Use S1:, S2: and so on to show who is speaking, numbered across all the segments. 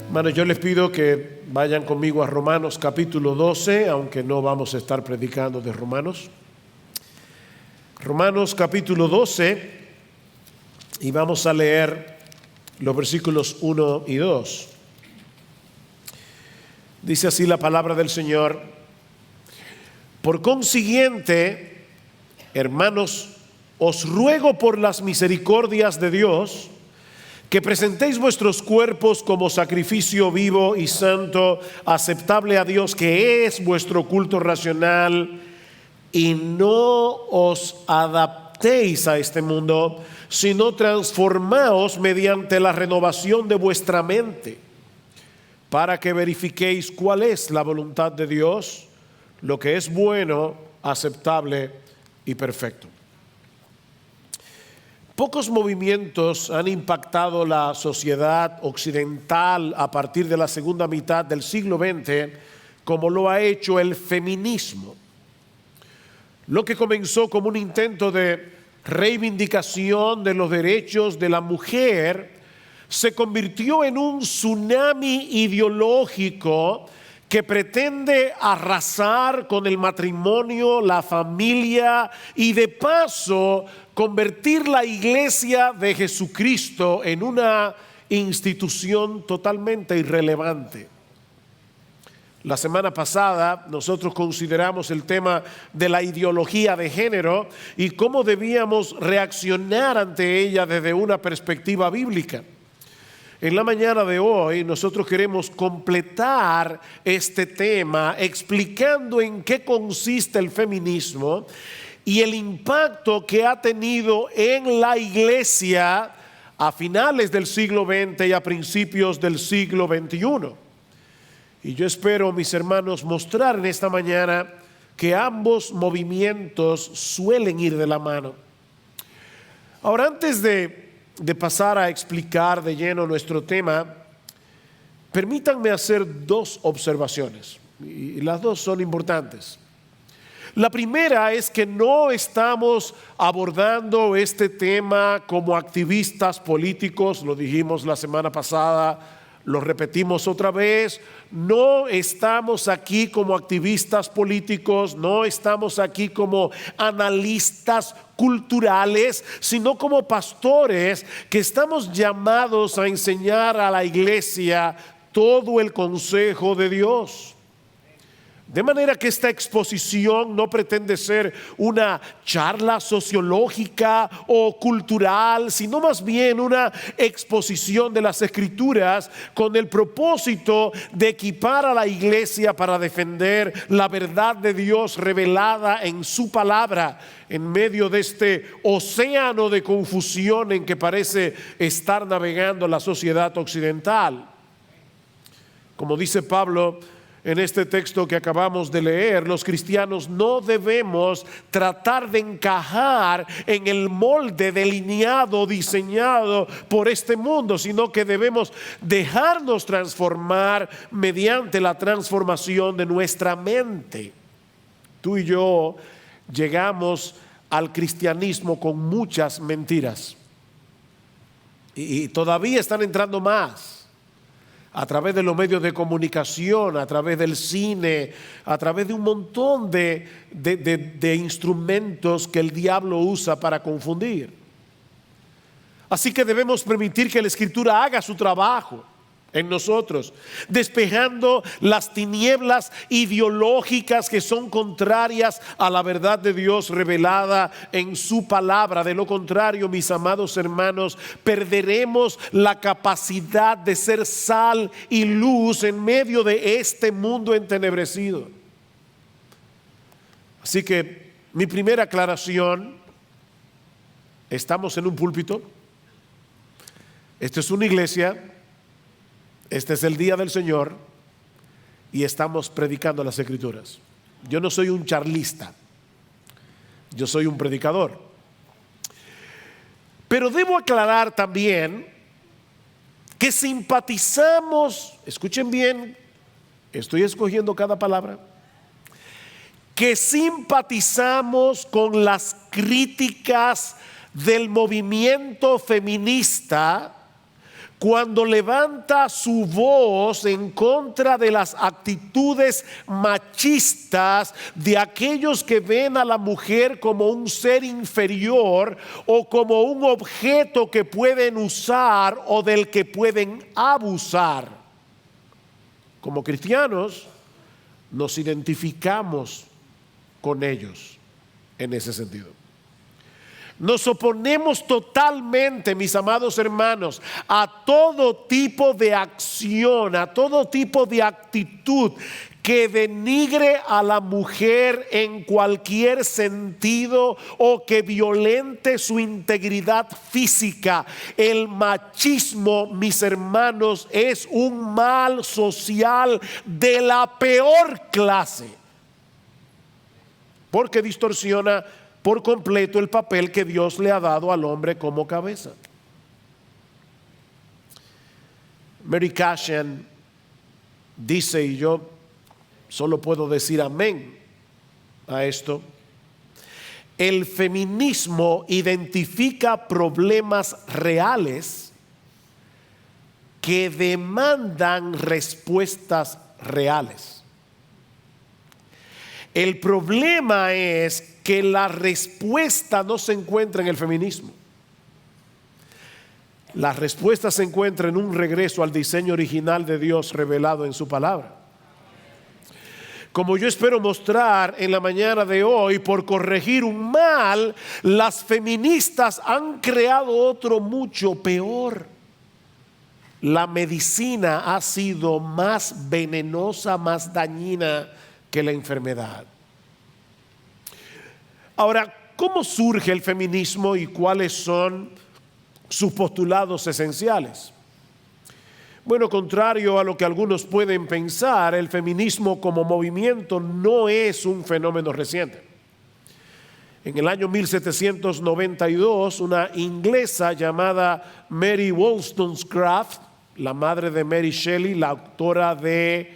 S1: Hermanos, yo les pido que vayan conmigo a Romanos capítulo 12, aunque no vamos a estar predicando de Romanos. Romanos capítulo 12, y vamos a leer los versículos 1 y 2. Dice así la palabra del Señor: por consiguiente, hermanos, os ruego por las misericordias de Dios que presentéis vuestros cuerpos como sacrificio vivo y santo, aceptable a Dios, que es vuestro culto racional, y no os adaptéis a este mundo, sino transformaos mediante la renovación de vuestra mente, para que verifiquéis cuál es la voluntad de Dios, lo que es bueno, aceptable y perfecto. Pocos movimientos han impactado la sociedad occidental a partir de la segunda mitad del siglo XX como lo ha hecho el feminismo. Lo que comenzó como un intento de reivindicación de los derechos de la mujer se convirtió en un tsunami ideológico que pretende arrasar con el matrimonio, la familia y de paso convertir la iglesia de Jesucristo en una institución totalmente irrelevante. La semana pasada nosotros consideramos el tema de la ideología de género y cómo debíamos reaccionar ante ella desde una perspectiva bíblica. En la mañana de hoy nosotros queremos completar este tema explicando en qué consiste el feminismo y el impacto que ha tenido en la iglesia a finales del siglo XX y a principios del siglo XXI. Y yo espero, mis hermanos, mostrar en esta mañana que ambos movimientos suelen ir de la mano. Ahora, antes de pasar a explicar de lleno nuestro tema, permítanme hacer dos observaciones, y las dos son importantes. La primera es que no estamos abordando este tema como activistas políticos, lo dijimos la semana pasada, lo repetimos otra vez. No estamos aquí como activistas políticos, no estamos aquí como analistas culturales, sino como pastores que estamos llamados a enseñar a la iglesia todo el consejo de Dios. De manera que esta exposición no pretende ser una charla sociológica o cultural, sino más bien una exposición de las Escrituras con el propósito de equipar a la iglesia para defender la verdad de Dios revelada en su palabra en medio de este océano de confusión en que parece estar navegando la sociedad occidental. Como dice Pablo en este texto que acabamos de leer, los cristianos no debemos tratar de encajar en el molde delineado, diseñado por este mundo, sino que debemos dejarnos transformar mediante la transformación de nuestra mente. Tú y yo llegamos al cristianismo con muchas mentiras y todavía están entrando más. A través de los medios de comunicación, a través del cine, a través de un montón de instrumentos que el diablo usa para confundir. Así que debemos permitir que la Escritura haga su trabajo en nosotros, despejando las tinieblas ideológicas que son contrarias a la verdad de Dios revelada en su palabra. De lo contrario, mis amados hermanos, perderemos la capacidad de ser sal y luz en medio de este mundo entenebrecido. Así que mi primera aclaración: estamos en un púlpito, esta es una iglesia, este es el día del Señor y estamos predicando las Escrituras. Yo no soy un charlista, yo soy un predicador. Pero debo aclarar también que simpatizamos, escuchen bien, estoy escogiendo cada palabra, que simpatizamos con las críticas del movimiento feminista cuando levanta su voz en contra de las actitudes machistas de aquellos que ven a la mujer como un ser inferior o como un objeto que pueden usar o del que pueden abusar. Como cristianos nos identificamos con ellos en ese sentido. Nos oponemos totalmente, mis amados hermanos, a todo tipo de acción, a todo tipo de actitud que denigre a la mujer en cualquier sentido o que violente su integridad física. El machismo, mis hermanos, es un mal social de la peor clase, porque distorsiona por completo el papel que Dios le ha dado al hombre como cabeza. Mary Cashin dice, y yo solo puedo decir amén a esto: el feminismo identifica problemas reales que demandan respuestas reales. El problema es que la respuesta no se encuentra en el feminismo. La respuesta se encuentra en un regreso al diseño original de Dios revelado en su palabra. Como yo espero mostrar en la mañana de hoy, por corregir un mal, las feministas han creado otro mucho peor. La medicina ha sido más venenosa, más dañina que la enfermedad. Ahora, ¿cómo surge el feminismo y cuáles son sus postulados esenciales? Bueno, contrario a lo que algunos pueden pensar, el feminismo como movimiento no es un fenómeno reciente. En el año 1792, una inglesa llamada Mary Wollstonecraft, la madre de Mary Shelley, la autora de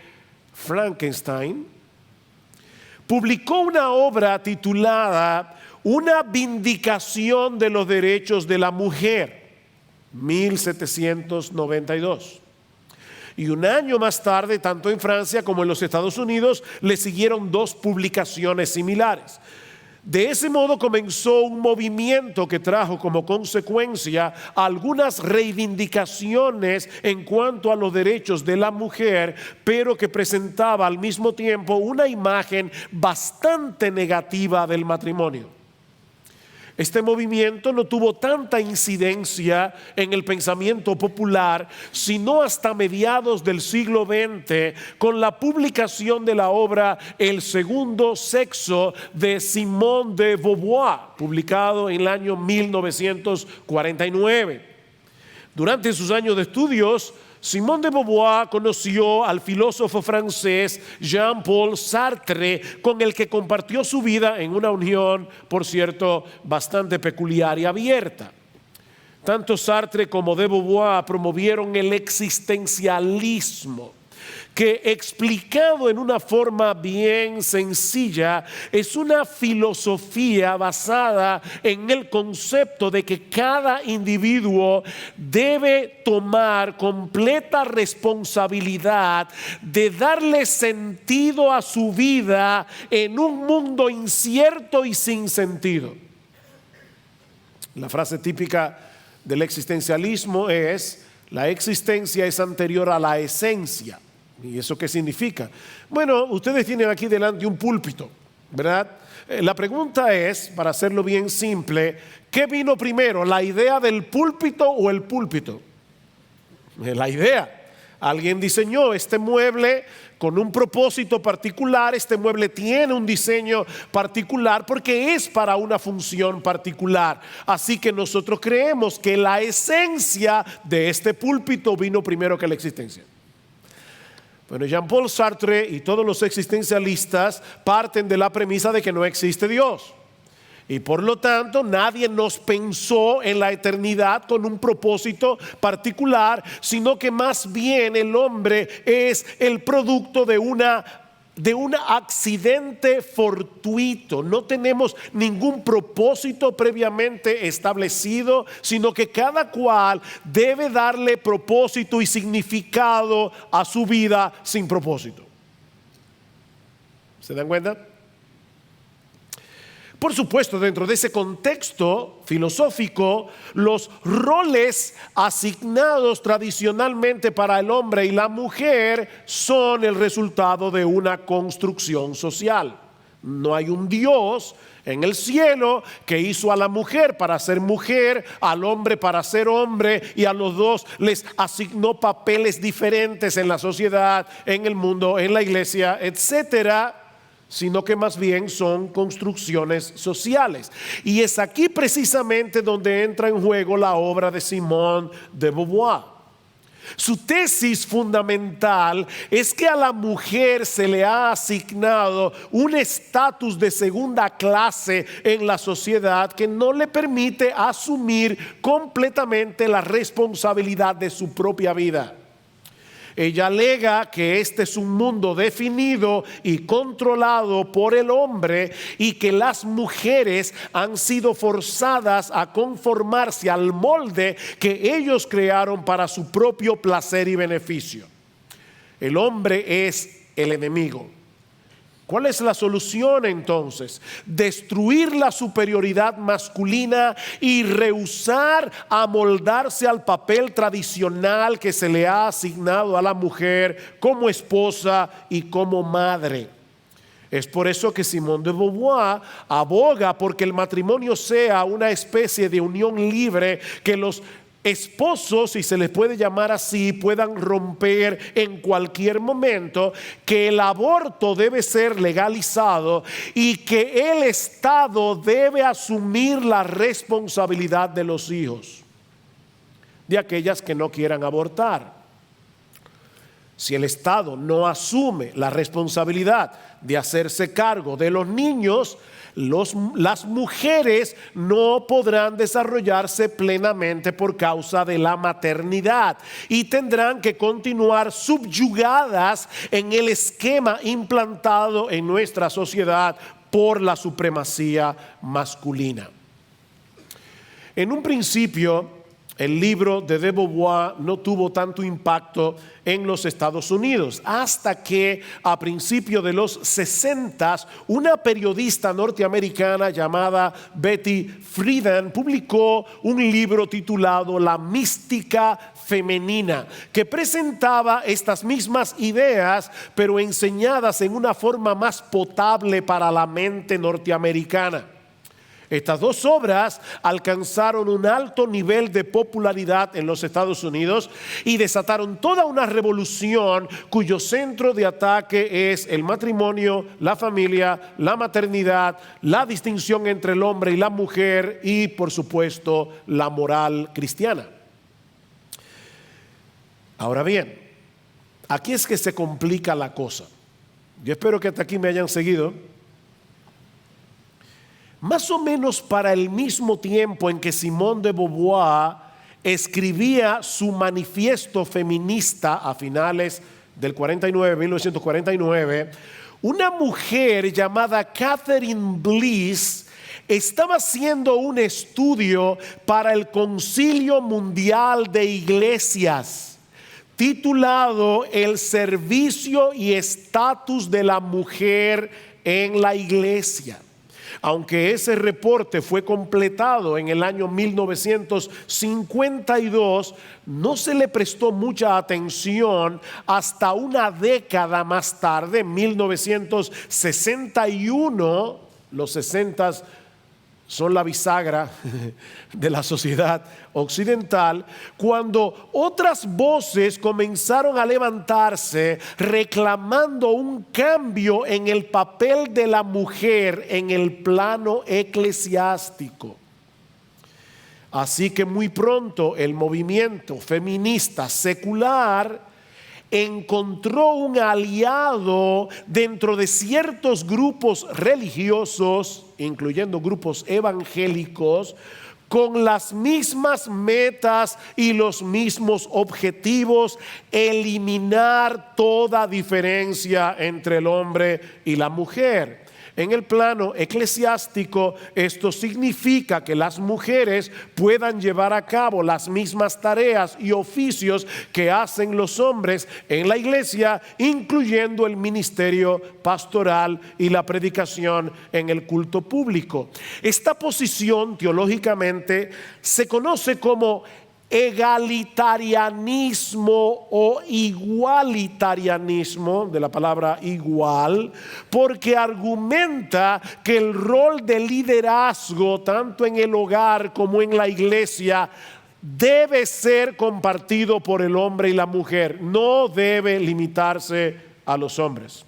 S1: Frankenstein, publicó una obra titulada Una vindicación de los derechos de la mujer, 1792. Y un año más tarde, tanto en Francia como en los Estados Unidos, le siguieron dos publicaciones similares. De ese modo comenzó un movimiento que trajo como consecuencia algunas reivindicaciones en cuanto a los derechos de la mujer, pero que presentaba al mismo tiempo una imagen bastante negativa del matrimonio. Este movimiento no tuvo tanta incidencia en el pensamiento popular, sino hasta mediados del siglo XX, con la publicación de la obra El segundo sexo de Simone de Beauvoir, publicado en el año 1949. Durante sus años de estudios, Simone de Beauvoir conoció al filósofo francés Jean-Paul Sartre, con el que compartió su vida en una unión, por cierto, bastante peculiar y abierta. Tanto Sartre como de Beauvoir promovieron el existencialismo, que explicado en una forma bien sencilla es una filosofía basada en el concepto de que cada individuo debe tomar completa responsabilidad de darle sentido a su vida en un mundo incierto y sin sentido. La frase típica del existencialismo es: la existencia es anterior a la esencia. ¿Y eso qué significa? Bueno, ustedes tienen aquí delante un púlpito, ¿verdad? La pregunta es, para hacerlo bien simple, ¿qué vino primero, la idea del púlpito o el púlpito? La idea. Alguien diseñó este mueble con un propósito particular. Este mueble tiene un diseño particular porque es para una función particular. Así que nosotros creemos que la esencia de este púlpito vino primero que la existencia. Bueno, Jean-Paul Sartre y todos los existencialistas parten de la premisa de que no existe Dios. Y por lo tanto nadie nos pensó en la eternidad con un propósito particular, sino que más bien el hombre es el producto de una de un accidente fortuito. No tenemos ningún propósito previamente establecido, sino que cada cual debe darle propósito y significado a su vida sin propósito. ¿Se dan cuenta? Por supuesto, dentro de ese contexto filosófico, los roles asignados tradicionalmente para el hombre y la mujer son el resultado de una construcción social. No hay un Dios en el cielo que hizo a la mujer para ser mujer, al hombre para ser hombre, y a los dos les asignó papeles diferentes en la sociedad, en el mundo, en la iglesia, etcétera, sino que más bien son construcciones sociales. Y es aquí precisamente donde entra en juego la obra de Simone de Beauvoir. Su tesis fundamental es que a la mujer se le ha asignado un estatus de segunda clase en la sociedad que no le permite asumir completamente la responsabilidad de su propia vida. Ella alega que este es un mundo definido y controlado por el hombre y que las mujeres han sido forzadas a conformarse al molde que ellos crearon para su propio placer y beneficio. El hombre es el enemigo. ¿Cuál es la solución entonces? Destruir la superioridad masculina y rehusar amoldarse al papel tradicional que se le ha asignado a la mujer como esposa y como madre. Es por eso que Simone de Beauvoir aboga porque el matrimonio sea una especie de unión libre, que los esposos, si se les puede llamar así, puedan romper en cualquier momento, que el aborto debe ser legalizado y que el Estado debe asumir la responsabilidad de los hijos de aquellas que no quieran abortar. Si el Estado no asume la responsabilidad de hacerse cargo de los niños, las mujeres no podrán desarrollarse plenamente por causa de la maternidad y tendrán que continuar subyugadas en el esquema implantado en nuestra sociedad por la supremacía masculina. En un principio, el libro de Beauvoir no tuvo tanto impacto en los Estados Unidos, hasta que a principios de los 60 una periodista norteamericana llamada Betty Friedan publicó un libro titulado La mística femenina, que presentaba estas mismas ideas, pero enseñadas en una forma más potable para la mente norteamericana. Estas dos obras alcanzaron un alto nivel de popularidad en los Estados Unidos y desataron toda una revolución cuyo centro de ataque es el matrimonio, la familia, la maternidad, la distinción entre el hombre y la mujer y, por supuesto, la moral cristiana. Ahora bien, aquí es que se complica la cosa. Yo espero que hasta aquí me hayan seguido. Más o menos para el mismo tiempo en que Simone de Beauvoir escribía su manifiesto feminista a finales del 1949, una mujer llamada Catherine Bliss estaba haciendo un estudio para el Concilio Mundial de Iglesias, titulado El servicio y estatus de la mujer en la iglesia. Aunque ese reporte fue completado en el año 1952, no se le prestó mucha atención hasta una década más tarde, en 1961, los 60 son la bisagra de la sociedad occidental, cuando otras voces comenzaron a levantarse reclamando un cambio en el papel de la mujer en el plano eclesiástico. Así que muy pronto el movimiento feminista secular encontró un aliado dentro de ciertos grupos religiosos, incluyendo grupos evangélicos, con las mismas metas y los mismos objetivos, eliminar toda diferencia entre el hombre y la mujer. En el plano eclesiástico, esto significa que las mujeres puedan llevar a cabo las mismas tareas y oficios que hacen los hombres en la iglesia, incluyendo el ministerio pastoral y la predicación en el culto público. Esta posición teológicamente se conoce como egalitarianismo o igualitarianismo, de la palabra igual, porque argumenta que el rol de liderazgo, tanto en el hogar como en la iglesia, debe ser compartido por el hombre y la mujer, no debe limitarse a los hombres.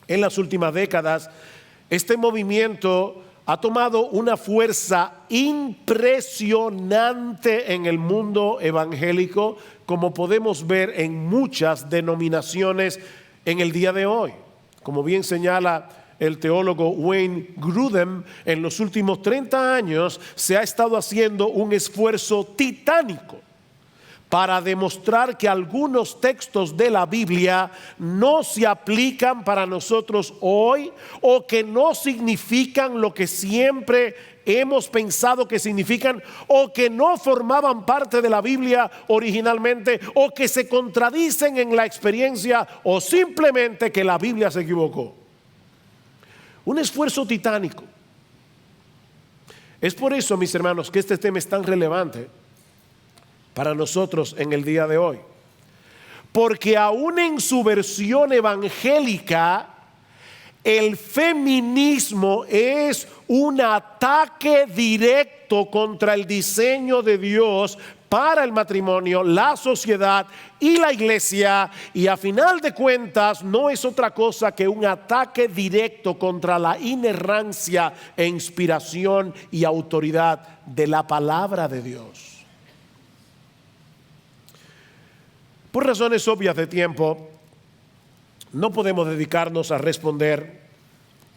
S1: En las últimas décadas, este movimiento ha tomado una fuerza impresionante en el mundo evangélico, como podemos ver en muchas denominaciones en el día de hoy. Como bien señala el teólogo Wayne Grudem, en los últimos 30 años se ha estado haciendo un esfuerzo titánico para demostrar que algunos textos de la Biblia no se aplican para nosotros hoy, o que no significan lo que siempre hemos pensado que significan, o que no formaban parte de la Biblia originalmente, o que se contradicen en la experiencia, o simplemente que la Biblia se equivocó. Un esfuerzo titánico. Es por eso, mis hermanos, que este tema es tan relevante para nosotros en el día de hoy, porque aún en su versión evangélica, el feminismo es un ataque directo contra el diseño de Dios para el matrimonio, la sociedad y la iglesia, y a final de cuentas no es otra cosa que un ataque directo contra la inerrancia e inspiración y autoridad de la palabra de Dios. Por razones obvias de tiempo, no podemos dedicarnos a responder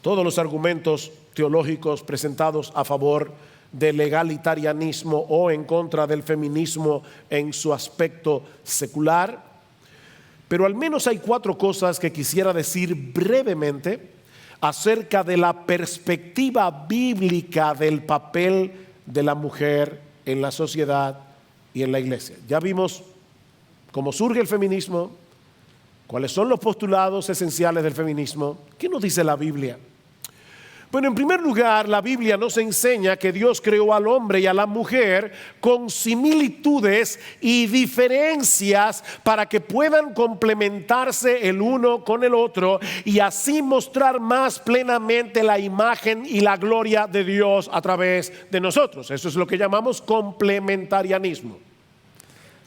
S1: todos los argumentos teológicos presentados a favor del egalitarianismo o en contra del feminismo en su aspecto secular, pero al menos hay 4 cosas que quisiera decir brevemente acerca de la perspectiva bíblica del papel de la mujer en la sociedad y en la iglesia. Ya vimos cómo surge el feminismo, cuáles son los postulados esenciales del feminismo. ¿Qué nos dice la Biblia? Bueno, en primer lugar, la Biblia nos enseña que Dios creó al hombre y a la mujer con similitudes y diferencias para que puedan complementarse el uno con el otro y así mostrar más plenamente la imagen y la gloria de Dios a través de nosotros. Eso es lo que llamamos complementarianismo.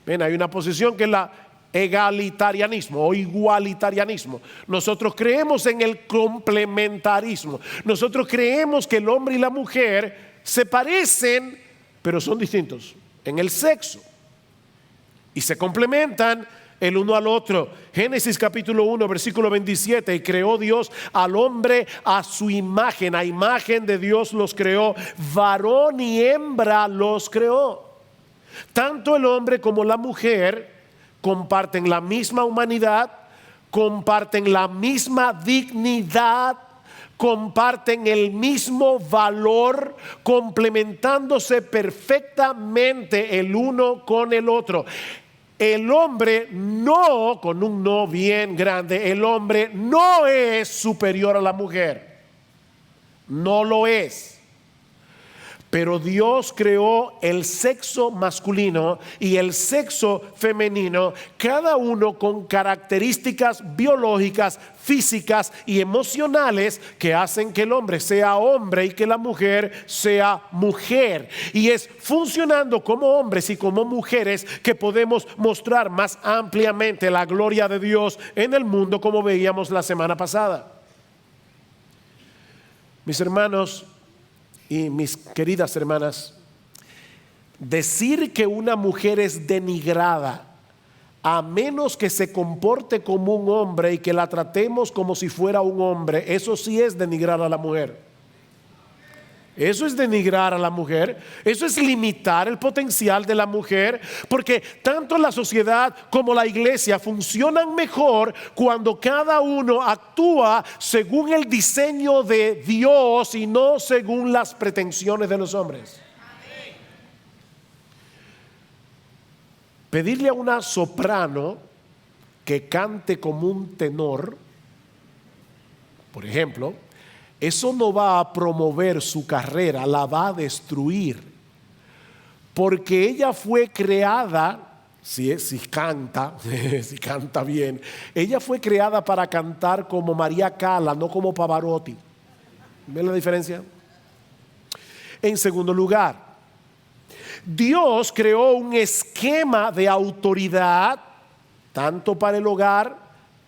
S1: Bien, hay una posición que es la egalitarianismo o igualitarianismo. Nosotros creemos en el complementarismo. Nosotros creemos que el hombre y la mujer se parecen, pero son distintos en el sexo y se complementan el uno al otro. Génesis capítulo 1 versículo 27: y creó Dios al hombre a su imagen, a imagen de Dios los creó, varón y hembra los creó. Tanto el hombre como la mujer comparten la misma humanidad, comparten la misma dignidad, comparten el mismo valor, complementándose perfectamente el uno con el otro. El hombre no, con un no bien grande, el hombre no es superior a la mujer, no lo es. Pero Dios creó el sexo masculino y el sexo femenino, cada uno con características biológicas, físicas y emocionales que hacen que el hombre sea hombre y que la mujer sea mujer. Y es funcionando como hombres y como mujeres que podemos mostrar más ampliamente la gloria de Dios en el mundo, como veíamos la semana pasada. Mis hermanos y mis queridas hermanas, decir que una mujer es denigrada a menos que se comporte como un hombre y que la tratemos como si fuera un hombre, eso sí es denigrar a la mujer. Eso es denigrar a la mujer, eso es limitar el potencial de la mujer, porque tanto la sociedad como la iglesia funcionan mejor cuando cada uno actúa según el diseño de Dios y no según las pretensiones de los hombres. Pedirle a una soprano que cante como un tenor, por ejemplo, eso no va a promover su carrera, la va a destruir. Porque ella fue creada, si canta, si canta bien, ella fue creada para cantar como María Cala, no como Pavarotti. ¿Ven la diferencia? En segundo lugar, Dios creó un esquema de autoridad, tanto para el hogar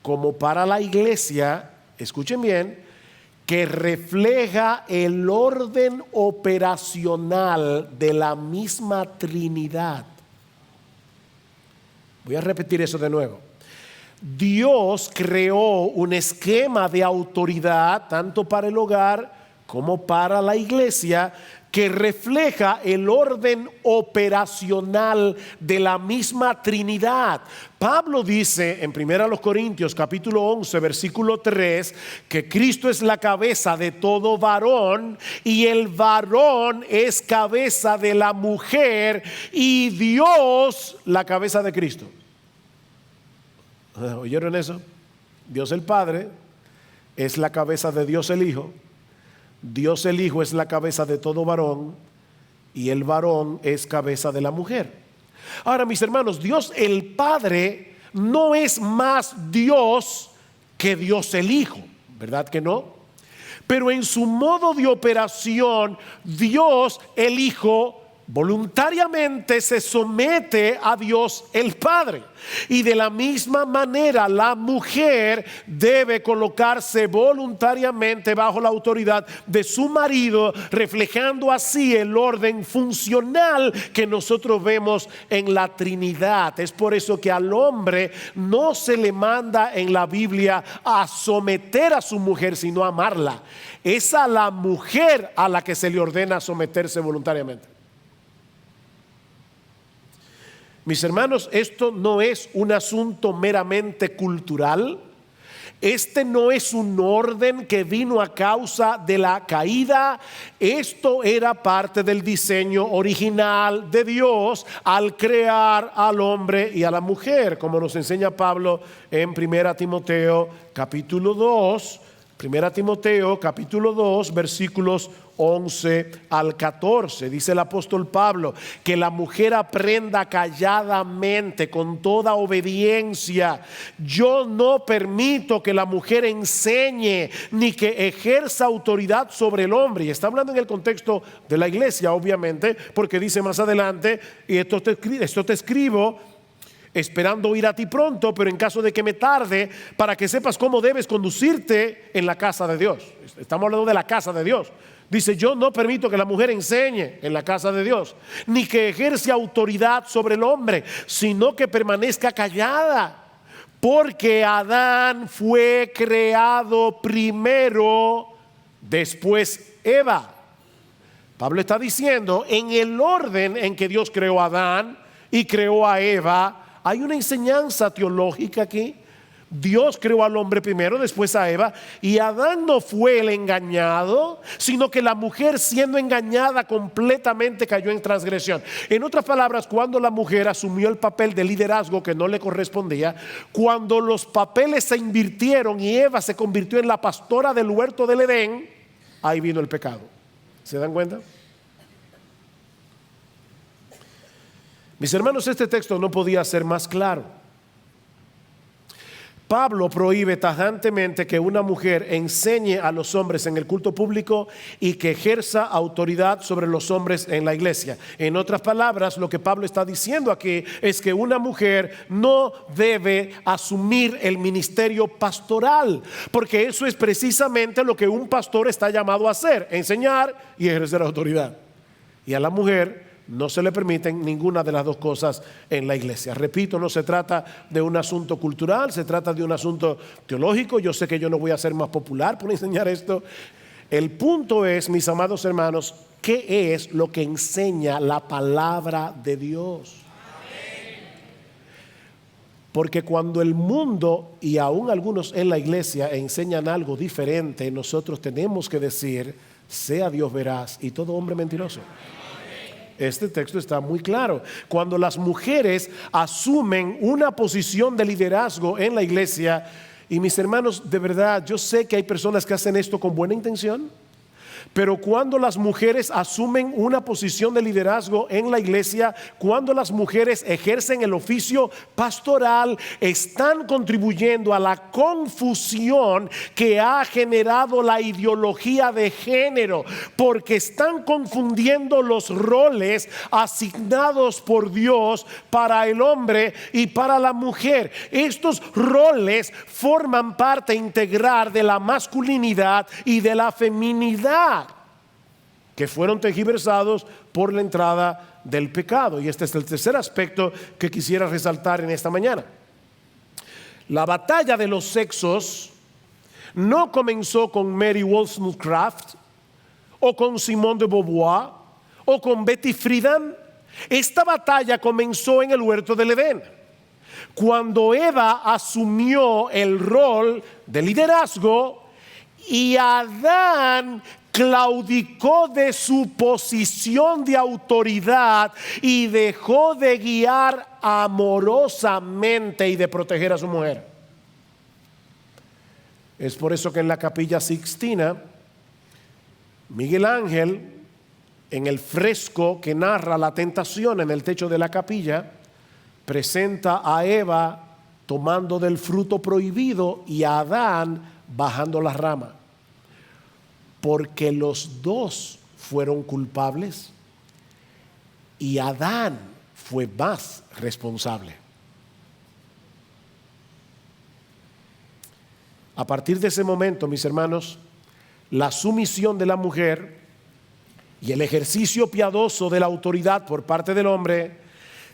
S1: como para la iglesia, escuchen bien, que refleja el orden operacional de la misma Trinidad. Voy a repetir eso de nuevo. Dios creó un esquema de autoridad, tanto para el hogar como para la iglesia, que refleja el orden operacional de la misma Trinidad. Pablo dice en 1 Corintios capítulo 11 versículo 3 que Cristo es la cabeza de todo varón y el varón es cabeza de la mujer y Dios la cabeza de Cristo. ¿Oyeron eso? Dios el Padre es la cabeza de Dios el Hijo. Dios el Hijo es la cabeza de todo varón y el varón es cabeza de la mujer. Ahora, mis hermanos, Dios el Padre no es más Dios que Dios el Hijo, ¿verdad que no? Pero en su modo de operación, Dios el Hijo voluntariamente se somete a Dios el Padre. Y de la misma manera la mujer debe colocarse voluntariamente bajo la autoridad de su marido, reflejando así el orden funcional que nosotros vemos en la Trinidad. Es por eso que al hombre no se le manda en la Biblia a someter a su mujer, sino a amarla. Es a la mujer a la que se le ordena someterse voluntariamente. Mis hermanos, esto no es un asunto meramente cultural. Este no es un orden que vino a causa de la caída. Esto era parte del diseño original de Dios al crear al hombre y a la mujer, como nos enseña Pablo en 1 Timoteo capítulo 2. 1 Timoteo capítulo 2 versículos 11 al 14. Dice el apóstol Pablo que la mujer aprenda calladamente con toda obediencia. Yo no permito que la mujer enseñe ni que ejerza autoridad sobre el hombre. Y está hablando en el contexto de la iglesia, obviamente, porque dice más adelante, y esto te escribo esperando ir a ti pronto, pero en caso de que me tarde, para que sepas cómo debes conducirte en la casa de Dios. Estamos hablando de la casa de Dios. Dice, yo no permito que la mujer enseñe en la casa de Dios, ni que ejerce autoridad sobre el hombre, sino que permanezca callada. Porque Adán fue creado primero, después Eva. Pablo está diciendo, en el orden en que Dios creó a Adán y creó a Eva, hay una enseñanza teológica aquí. Dios creó al hombre primero, después a Eva, y Adán no fue el engañado, sino que la mujer, siendo engañada completamente, cayó en transgresión. En otras palabras, cuando la mujer asumió el papel de liderazgo que no le correspondía, cuando los papeles se invirtieron y Eva se convirtió en la pastora del huerto del Edén, ahí vino el pecado. ¿Se dan cuenta? Mis hermanos, este texto no podía ser más claro. Pablo prohíbe tajantemente que una mujer enseñe a los hombres en el culto público y que ejerza autoridad sobre los hombres en la iglesia. En otras palabras, lo que Pablo está diciendo aquí es que una mujer no debe asumir el ministerio pastoral, porque eso es precisamente lo que un pastor está llamado a hacer: enseñar y ejercer autoridad. Y a la mujer no se le permiten ninguna de las dos cosas en la iglesia. Repito, no se trata de un asunto cultural, se trata de un asunto teológico. Yo sé que yo no voy a ser más popular por enseñar esto. El punto es, mis amados hermanos, ¿qué es lo que enseña la palabra de Dios? Porque cuando el mundo y aún algunos en la iglesia enseñan algo diferente, nosotros tenemos que decir, sea Dios veraz y todo hombre mentiroso. Este texto está muy claro. Cuando las mujeres asumen una posición de liderazgo en la iglesia, y mis hermanos, de verdad, yo sé que hay personas que hacen esto con buena intención, pero cuando las mujeres asumen una posición de liderazgo en la iglesia, cuando las mujeres ejercen el oficio pastoral, están contribuyendo a la confusión que ha generado la ideología de género, porque están confundiendo los roles asignados por Dios para el hombre y para la mujer. Estos roles forman parte integral de la masculinidad y de la feminidad, que fueron tergiversados por la entrada del pecado. Y este es el tercer aspecto que quisiera resaltar en esta mañana. La batalla de los sexos no comenzó con Mary Wollstonecraft o con Simone de Beauvoir o con Betty Friedan. Esta batalla comenzó en el huerto del Edén, cuando Eva asumió el rol de liderazgo y Adán claudicó de su posición de autoridad y dejó de guiar amorosamente y de proteger a su mujer. Es por eso que en la Capilla Sixtina, Miguel Ángel, en el fresco que narra la tentación en el techo de la capilla, presenta a Eva tomando del fruto prohibido y a Adán bajando la rama, porque los dos fueron culpables y Adán fue más responsable. A partir de ese momento, mis hermanos, la sumisión de la mujer y el ejercicio piadoso de la autoridad por parte del hombre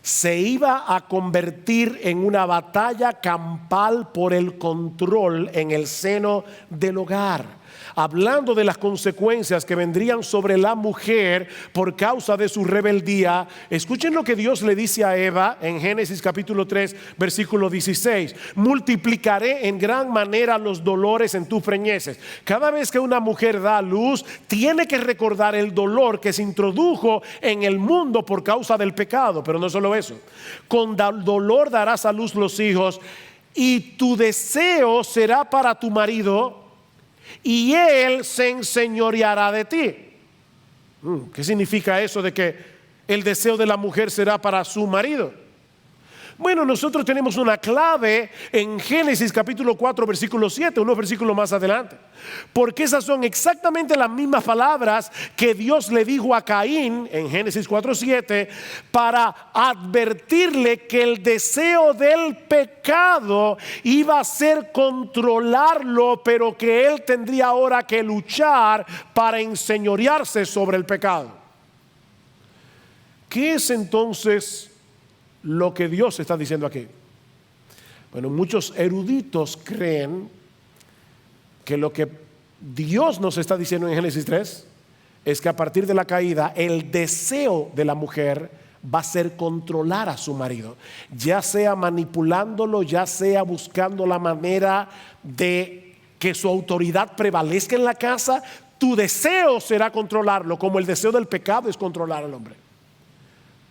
S1: se iba a convertir en una batalla campal por el control en el seno del hogar, hablando de las consecuencias que vendrían sobre la mujer por causa de su rebeldía. Escuchen lo que Dios le dice a Eva en Génesis capítulo 3 versículo 16: multiplicaré en gran manera los dolores en tus preñeces. Cada vez que una mujer da a luz, tiene que recordar el dolor que se introdujo en el mundo por causa del pecado. Pero no solo eso, con dolor darás a luz los hijos, y tu deseo será para tu marido, y él se enseñoreará de ti. ¿Qué significa eso de que el deseo de la mujer será para su marido? Bueno, nosotros tenemos una clave en Génesis capítulo 4 versículo 7, unos versículos más adelante, porque esas son exactamente las mismas palabras que Dios le dijo a Caín en Génesis 4:7 para advertirle que el deseo del pecado iba a ser controlarlo, pero que él tendría ahora que luchar para enseñorearse sobre el pecado. ¿Qué es entonces lo que Dios está diciendo aquí? Bueno, muchos eruditos creen que lo que Dios nos está diciendo en Génesis 3 es que a partir de la caída el deseo de la mujer va a ser controlar a su marido, ya sea manipulándolo, ya sea buscando la manera de que su autoridad prevalezca en la casa. Tu deseo será controlarlo, como el deseo del pecado es controlar al hombre,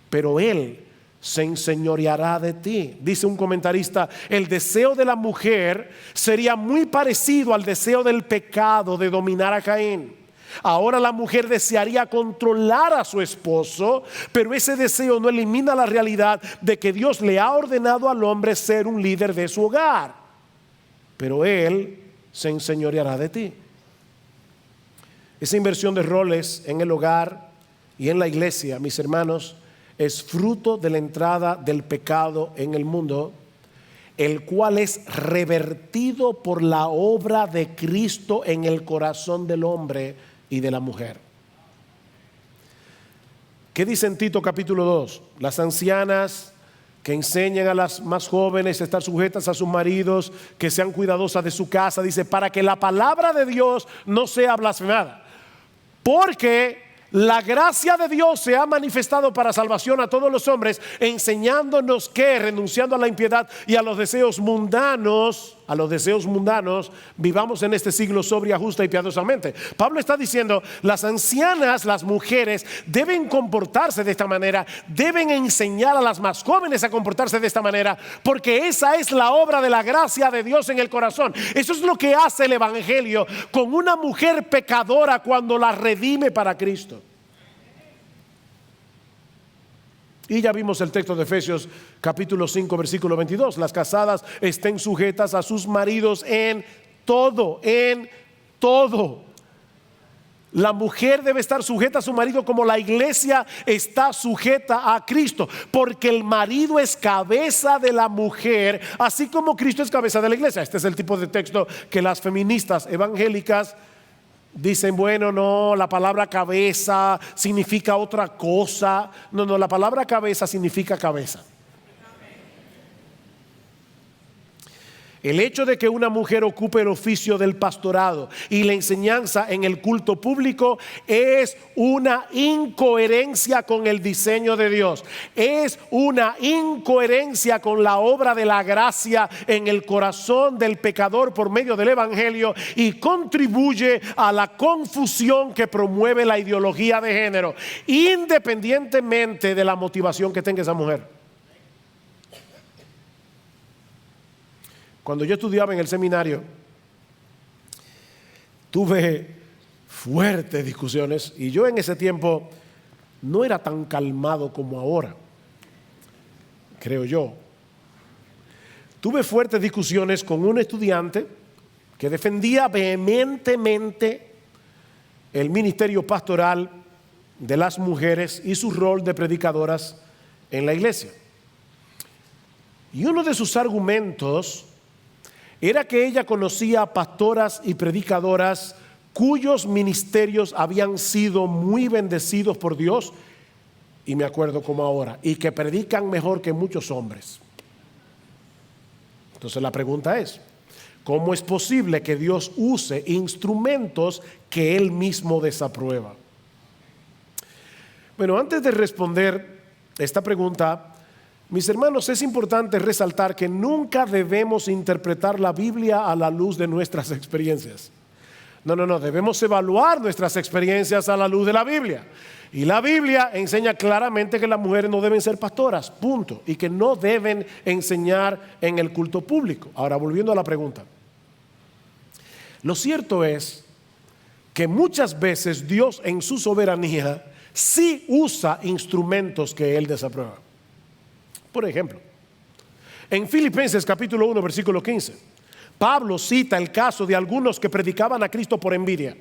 S1: pero él se enseñoreará de ti. Dice un comentarista: el deseo de la mujer sería muy parecido al deseo del pecado de dominar a Caín. Ahora la mujer desearía controlar a su esposo, pero ese deseo no elimina la realidad de que Dios le ha ordenado al hombre ser un líder de su hogar, pero él se enseñoreará de ti. Esa inversión de roles en el hogar y en la iglesia, mis hermanos, es fruto de la entrada del pecado en el mundo, el cual es revertido por la obra de Cristo en el corazón del hombre y de la mujer. ¿Qué dice en Tito capítulo 2? Las ancianas que enseñen a las más jóvenes a estar sujetas a sus maridos, que sean cuidadosas de su casa. Dice, para que la palabra de Dios no sea blasfemada. Porque la gracia de Dios se ha manifestado para salvación a todos los hombres, enseñándonos que, renunciando a la impiedad y a los deseos mundanos, vivamos en este siglo sobria, justa y piadosamente. Pablo está diciendo, las ancianas, las mujeres, deben comportarse de esta manera, deben enseñar a las más jóvenes a comportarse de esta manera, porque esa es la obra de la gracia de Dios en el corazón. Eso es lo que hace el evangelio con una mujer pecadora cuando la redime para Cristo. Y ya vimos el texto de Efesios capítulo 5 versículo 22. Las casadas estén sujetas a sus maridos en todo, en todo. La mujer debe estar sujeta a su marido como la iglesia está sujeta a Cristo, porque el marido es cabeza de la mujer, así como Cristo es cabeza de la iglesia. Este es el tipo de texto que las feministas evangélicas dicen, bueno, no, la palabra cabeza significa otra cosa. No, la palabra cabeza significa cabeza. El hecho de que una mujer ocupe el oficio del pastorado y la enseñanza en el culto público es una incoherencia con el diseño de Dios. Es una incoherencia con la obra de la gracia en el corazón del pecador por medio del evangelio, y contribuye a la confusión que promueve la ideología de género, independientemente de la motivación que tenga esa mujer. Cuando yo estudiaba en el seminario, tuve fuertes discusiones, y yo en ese tiempo no era tan calmado como ahora, creo yo. Tuve fuertes discusiones con un estudiante que defendía vehementemente el ministerio pastoral de las mujeres y su rol de predicadoras en la iglesia. Y uno de sus argumentos era que ella conocía pastoras y predicadoras cuyos ministerios habían sido muy bendecidos por Dios, y me acuerdo como ahora, y que predican mejor que muchos hombres. Entonces la pregunta es, ¿cómo es posible que Dios use instrumentos que Él mismo desaprueba? Bueno, antes de responder esta pregunta, mis hermanos, es importante resaltar que nunca debemos interpretar la Biblia a la luz de nuestras experiencias. No, debemos evaluar nuestras experiencias a la luz de la Biblia. Y la Biblia enseña claramente que las mujeres no deben ser pastoras, punto. Y que no deben enseñar en el culto público. Ahora, volviendo a la pregunta. Lo cierto es que muchas veces Dios en su soberanía sí usa instrumentos que Él desaprueba. Por ejemplo, en Filipenses capítulo 1 versículo 15, Pablo cita el caso de algunos que predicaban a Cristo por envidia.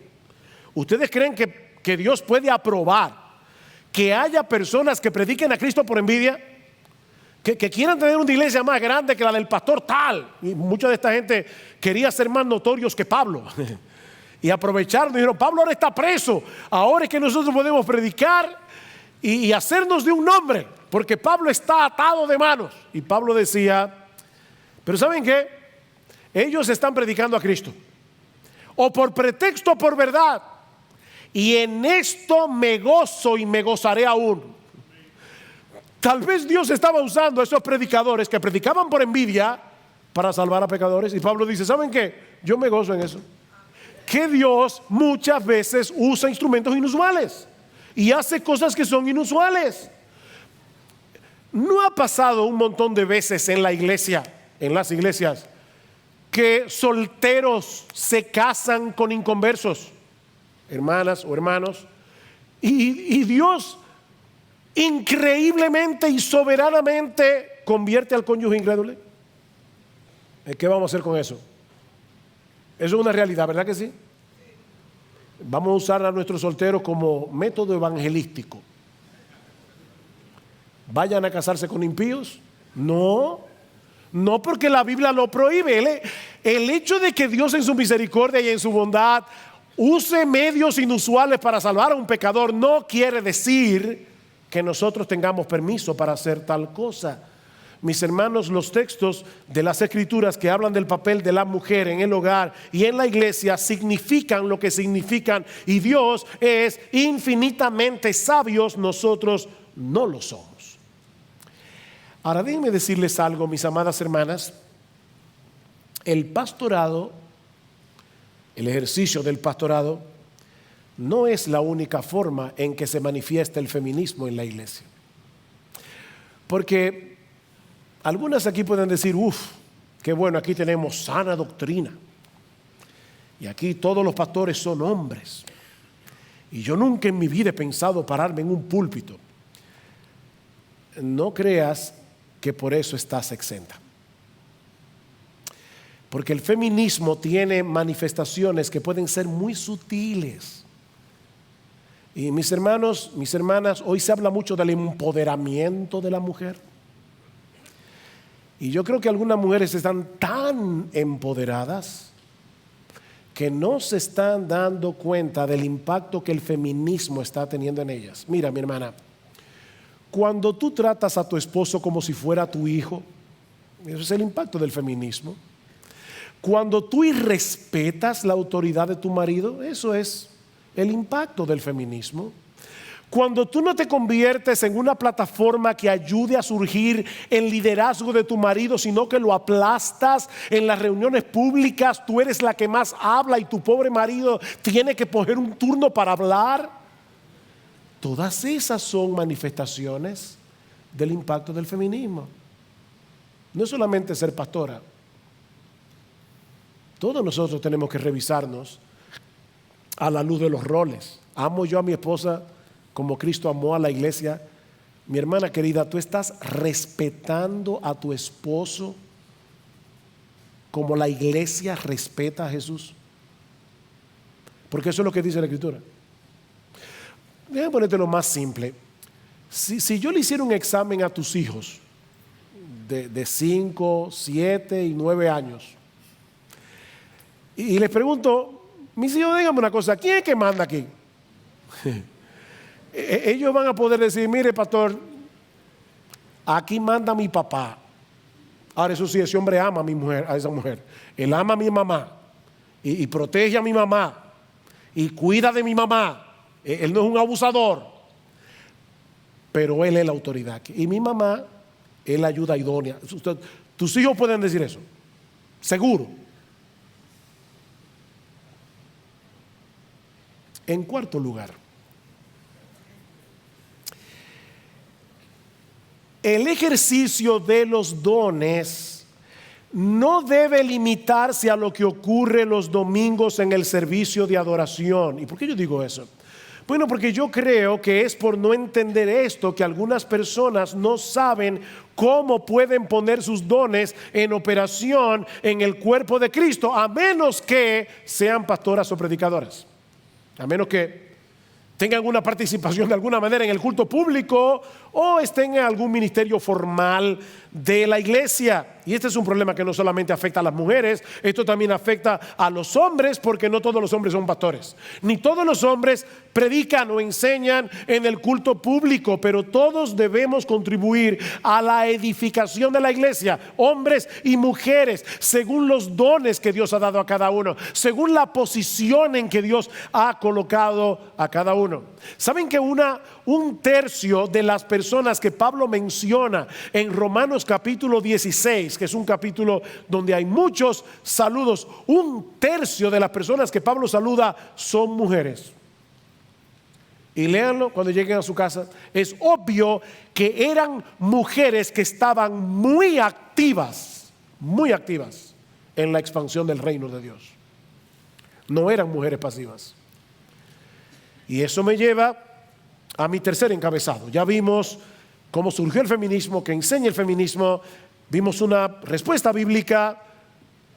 S1: ¿Ustedes creen que Dios puede aprobar que haya personas que prediquen a Cristo por envidia? Que quieran tener una iglesia más grande que la del pastor tal. Y mucha de esta gente quería ser más notorios que Pablo. Y aprovecharon y dijeron, Pablo ahora está preso, ahora es que nosotros podemos predicar y hacernos de un nombre, porque Pablo está atado de manos. Y Pablo decía, pero ¿saben qué? Ellos están predicando a Cristo, o por pretexto o por verdad, y en esto me gozo y me gozaré aún. Tal vez Dios estaba usando a esos predicadores que predicaban por envidia para salvar a pecadores. Y Pablo dice, ¿saben qué? Yo me gozo en eso. Que Dios muchas veces usa instrumentos inusuales y hace cosas que son inusuales. ¿No ha pasado un montón de veces en la iglesia, en las iglesias, que solteros se casan con inconversos, hermanas o hermanos, y Dios increíblemente y soberanamente convierte al cónyuge incrédulo? ¿Qué vamos a hacer con eso? Eso es una realidad, ¿verdad que sí? Vamos a usar a nuestros solteros como método evangelístico. ¿Vayan a casarse con impíos? No, porque la Biblia lo prohíbe. El hecho de que Dios en su misericordia y en su bondad use medios inusuales para salvar a un pecador no quiere decir que nosotros tengamos permiso para hacer tal cosa. mis hermanos, los textos de las Escrituras que hablan del papel de la mujer en el hogar y en la iglesia significan lo que significan, y Dios es infinitamente sabio, nosotros no lo somos. Ahora déjenme decirles algo, mis amadas hermanas. El pastorado, el ejercicio del pastorado, no es la única forma en que se manifiesta el feminismo en la iglesia. Porque algunas aquí pueden decir, qué bueno, aquí tenemos sana doctrina. Y aquí todos los pastores son hombres. Y yo nunca en mi vida he pensado pararme en un púlpito. No creas que por eso estás exenta. Porque el feminismo tiene manifestaciones que pueden ser muy sutiles. Y mis hermanos, mis hermanas, hoy se habla mucho del empoderamiento de la mujer. Y yo creo que algunas mujeres están tan empoderadas que no se están dando cuenta del impacto que el feminismo está teniendo en ellas. Mira, mi hermana, cuando tú tratas a tu esposo como si fuera tu hijo, eso es el impacto del feminismo. Cuando tú irrespetas la autoridad de tu marido, eso es el impacto del feminismo. Cuando tú no te conviertes en una plataforma que ayude a surgir el liderazgo de tu marido, sino que lo aplastas en las reuniones públicas, tú eres la que más habla y tu pobre marido tiene que coger un turno para hablar. Todas esas son manifestaciones del impacto del feminismo. No es solamente ser pastora. Todos nosotros tenemos que revisarnos a la luz de los roles. ¿Amo yo a mi esposa como Cristo amó a la iglesia? Mi hermana querida, ¿tú estás respetando a tu esposo como la iglesia respeta a Jesús? Porque eso es lo que dice la Escritura. Déjame ponerte lo más simple. Si yo le hiciera un examen a tus hijos de 5, 7 y 9 años, y les pregunto, mis hijos, díganme una cosa, ¿quién es que manda aquí? Ellos van a poder decir, mire pastor, aquí manda mi papá. Ahora eso sí, ese hombre ama a mi mujer, a esa mujer. Él ama a mi mamá y protege a mi mamá y cuida de mi mamá. Él no es un abusador, pero él es la autoridad. Y mi mamá es la ayuda idónea. Tus hijos pueden decir eso, seguro. En cuarto lugar, el ejercicio de los dones no debe limitarse a lo que ocurre los domingos en el servicio de adoración. ¿Y por qué yo digo eso? Bueno, porque yo creo que es por no entender esto que algunas personas no saben cómo pueden poner sus dones en operación en el cuerpo de Cristo, a menos que sean pastoras o predicadoras. A menos que tengan una participación de alguna manera en el culto público o estén en algún ministerio formal de la iglesia. Y este es un problema que no solamente afecta a las mujeres, esto también afecta a los hombres, porque no todos los hombres son pastores, ni todos los hombres predican o enseñan en el culto público, pero todos debemos contribuir a la edificación de la iglesia, hombres y mujeres, según los dones que Dios ha dado a cada uno, según la posición en que Dios ha colocado a cada uno. ¿Saben que un tercio de las personas que Pablo menciona en Romanos capítulo 16, que es un capítulo donde hay muchos saludos, un tercio de las personas que Pablo saluda son mujeres? Y léanlo cuando lleguen a su casa. Es obvio que eran mujeres que estaban muy activas en la expansión del reino de Dios. No eran mujeres pasivas. Y eso me lleva a mi tercer encabezado. Ya vimos cómo surgió el feminismo, que enseña el feminismo. Vimos una respuesta bíblica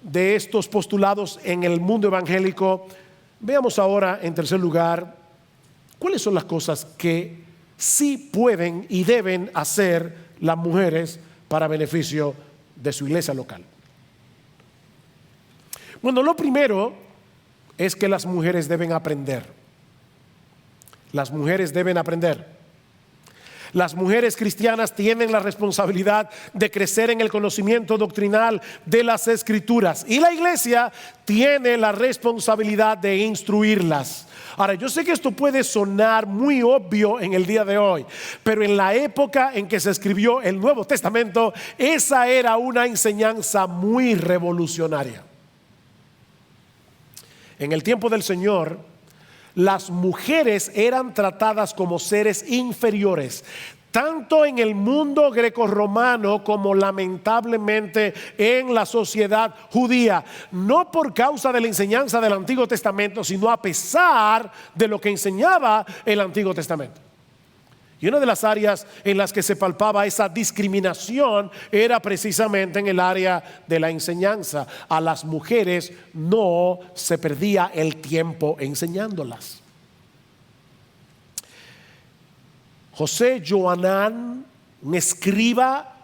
S1: de estos postulados en el mundo evangélico. Veamos ahora, en tercer lugar, cuáles son las cosas que sí pueden y deben hacer las mujeres para beneficio de su iglesia local. Bueno, lo primero es que las mujeres deben aprender. Las mujeres deben aprender. Las mujeres cristianas tienen la responsabilidad de crecer en el conocimiento doctrinal de las Escrituras, y la iglesia tiene la responsabilidad de instruirlas. Ahora, yo sé que esto puede sonar muy obvio en el día de hoy, pero en la época en que se escribió el Nuevo Testamento, esa era una enseñanza muy revolucionaria. En el tiempo del Señor, las mujeres eran tratadas como seres inferiores, tanto en el mundo grecorromano como lamentablemente en la sociedad judía, no por causa de la enseñanza del Antiguo Testamento, sino a pesar de lo que enseñaba el Antiguo Testamento. Y una de las áreas en las que se palpaba esa discriminación era precisamente en el área de la enseñanza. A las mujeres no se perdía el tiempo enseñándolas. José Joanán, un escriba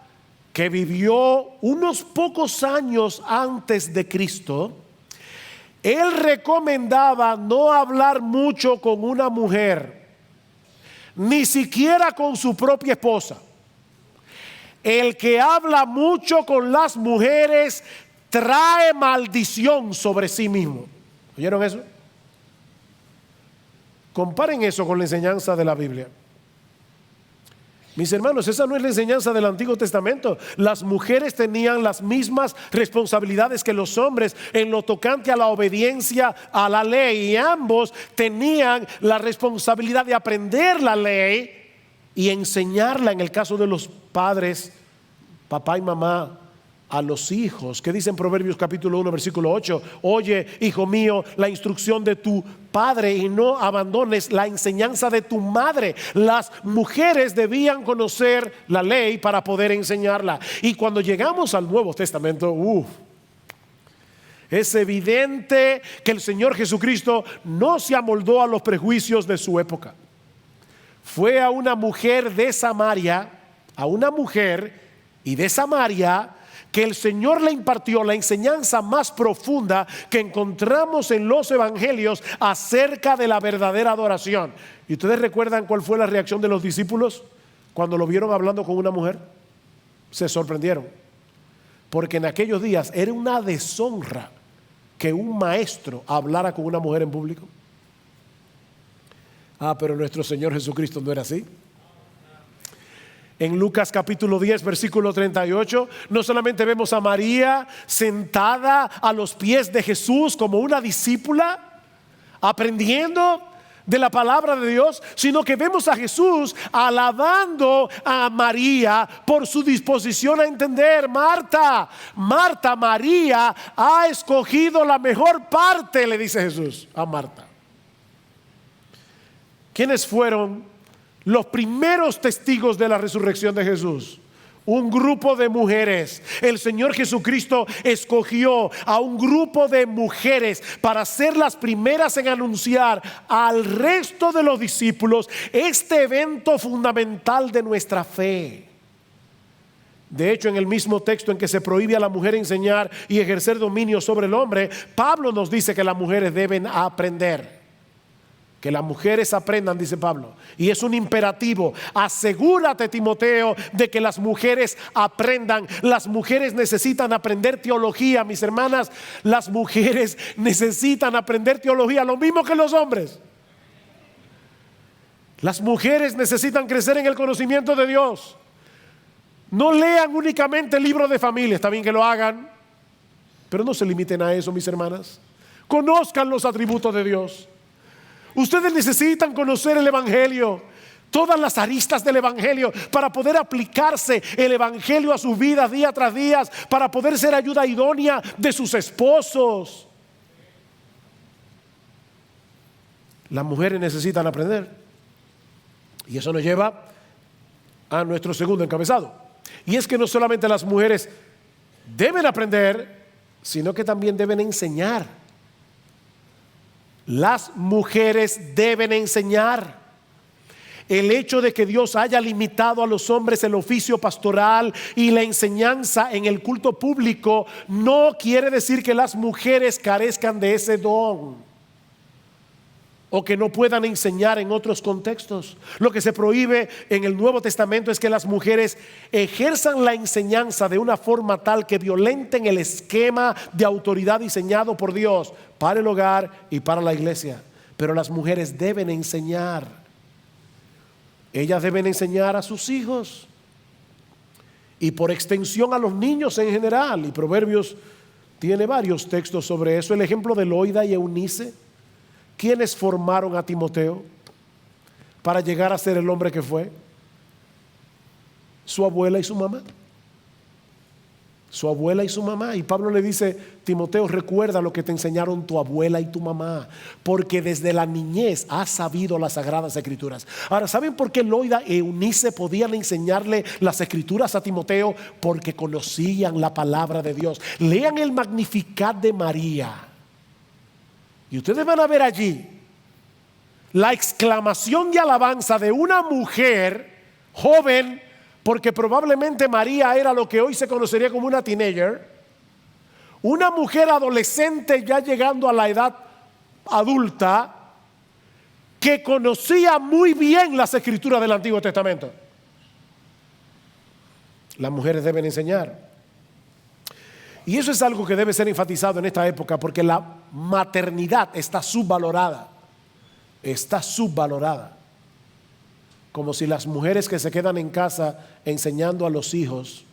S1: que vivió unos pocos años antes de Cristo, él recomendaba no hablar mucho con una mujer, ni siquiera con su propia esposa. El que habla mucho con las mujeres trae maldición sobre sí mismo. ¿Oyeron eso? Comparen eso con la enseñanza de la Biblia. Mis hermanos, esa no es la enseñanza del Antiguo Testamento. Las mujeres tenían las mismas responsabilidades que los hombres en lo tocante a la obediencia a la ley, y ambos tenían la responsabilidad de aprender la ley y enseñarla, en el caso de los padres, papá y mamá, a los hijos. ¿Qué dice en Proverbios capítulo 1 versículo 8? Oye, hijo mío, la instrucción de tu padre y no abandones la enseñanza de tu madre. Las mujeres debían conocer la ley para poder enseñarla. Y cuando llegamos al Nuevo Testamento, es evidente que el Señor Jesucristo no se amoldó a los prejuicios de su época. Fue a una mujer de Samaria, que el Señor le impartió la enseñanza más profunda que encontramos en los evangelios acerca de la verdadera adoración. ¿Y ustedes recuerdan cuál fue la reacción de los discípulos cuando lo vieron hablando con una mujer? Se sorprendieron, porque en aquellos días era una deshonra que un maestro hablara con una mujer en público. Pero nuestro Señor Jesucristo no era así. En Lucas capítulo 10 versículo 38, no solamente vemos a María sentada a los pies de Jesús como una discípula, aprendiendo de la palabra de Dios, sino que vemos a Jesús alabando a María por su disposición a entender. Marta, María ha escogido la mejor parte, le dice Jesús a Marta. ¿Quiénes fueron los primeros testigos de la resurrección de Jesús? Un grupo de mujeres. El Señor Jesucristo escogió a un grupo de mujeres para ser las primeras en anunciar al resto de los discípulos este evento fundamental de nuestra fe. De hecho, en el mismo texto en que se prohíbe a la mujer enseñar y ejercer dominio sobre el hombre, Pablo nos dice que las mujeres deben aprender. Que las mujeres aprendan, dice Pablo, y es un imperativo. Asegúrate, Timoteo, de que las mujeres aprendan. Las mujeres necesitan aprender teología, mis hermanas. Las mujeres necesitan aprender teología, lo mismo que los hombres. Las mujeres necesitan crecer en el conocimiento de Dios. No lean únicamente el libro de familia, está bien que lo hagan, pero no se limiten a eso, mis hermanas. Conozcan los atributos de Dios. Ustedes necesitan conocer el Evangelio, todas las aristas del Evangelio, para poder aplicarse el Evangelio a sus vidas día tras día, para poder ser ayuda idónea de sus esposos. Las mujeres necesitan aprender, y eso nos lleva a nuestro segundo encabezado, y es que no solamente las mujeres deben aprender, sino que también deben enseñar. Las mujeres deben enseñar. El hecho de que Dios haya limitado a los hombres el oficio pastoral y la enseñanza en el culto público no quiere decir que las mujeres carezcan de ese don. o que no puedan enseñar en otros contextos. Lo que se prohíbe en el Nuevo Testamento es que las mujeres ejerzan la enseñanza de una forma tal que violenten el esquema de autoridad diseñado por Dios para el hogar y para la iglesia. Pero las mujeres deben enseñar. Ellas deben enseñar a sus hijos y por extensión a los niños en general. Y Proverbios tiene varios textos sobre eso. El ejemplo de Loida y Eunice, ¿quiénes formaron a Timoteo para llegar a ser el hombre que fue? Su abuela y su mamá. Su abuela y su mamá. Y Pablo le dice: Timoteo, recuerda lo que te enseñaron tu abuela y tu mamá, porque desde la niñez has sabido las sagradas escrituras. Ahora, ¿saben por qué Loida y Eunice podían enseñarle las escrituras a Timoteo? Porque conocían la palabra de Dios. Lean el Magnificat de María y ustedes van a ver allí la exclamación de alabanza de una mujer joven, porque probablemente María era lo que hoy se conocería como una teenager, una mujer adolescente ya llegando a la edad adulta, que conocía muy bien las escrituras del Antiguo Testamento. Las mujeres deben enseñar. Y eso es algo que debe ser enfatizado en esta época, porque la maternidad está subvalorada. Está subvalorada. Como si las mujeres que se quedan en casa enseñando a los hijos,